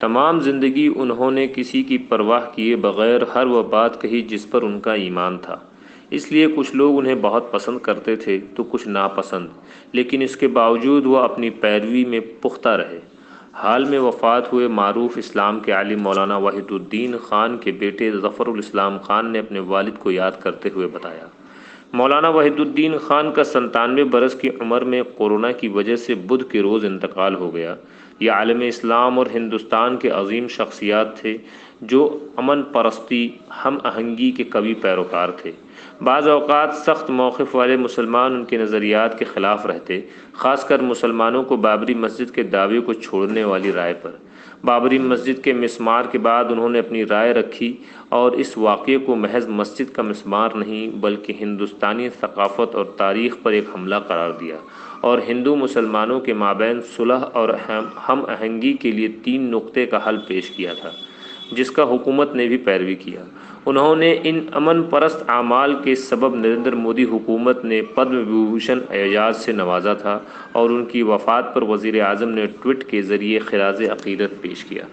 تمام زندگی انہوں نے کسی کی پرواہ کیے بغیر ہر وہ بات کہی جس پر ان کا ایمان تھا۔ اس لیے کچھ لوگ انہیں بہت پسند کرتے تھے تو کچھ ناپسند، لیکن اس کے باوجود وہ اپنی پیروی میں پختہ رہے۔ حال میں وفات ہوئے معروف اسلام کے عالم مولانا وحید الدین خان کے بیٹے ظفر الاسلام خان نے اپنے والد کو یاد کرتے ہوئے بتایا، مولانا وحید الدین خان کا 97 برس کی عمر میں کورونا کی وجہ سے بدھ کے روز انتقال ہو گیا۔ یہ عالم اسلام اور ہندوستان کے عظیم شخصیات تھے جو امن پرستی، ہم آہنگی کے قوی پیروکار تھے۔ بعض اوقات سخت موقف والے مسلمان ان کے نظریات کے خلاف رہتے، خاص کر مسلمانوں کو بابری مسجد کے دعوے کو چھوڑنے والی رائے پر۔ بابری مسجد کے مسمار کے بعد انہوں نے اپنی رائے رکھی اور اس واقعے کو محض مسجد کا مسمار نہیں بلکہ ہندوستانی ثقافت اور تاریخ پر ایک حملہ قرار دیا، اور ہندو مسلمانوں کے مابین صلح اور ہم آہنگی کے لیے 3 نقطے کا حل پیش کیا تھا، جس کا حکومت نے بھی پیروی کیا۔ انہوں نے ان امن پرست اعمال کے سبب نریندر مودی حکومت نے پدم وبھوشن اعزاز سے نوازا تھا، اور ان کی وفات پر وزیر اعظم نے ٹویٹ کے ذریعے خراج عقیدت پیش کیا۔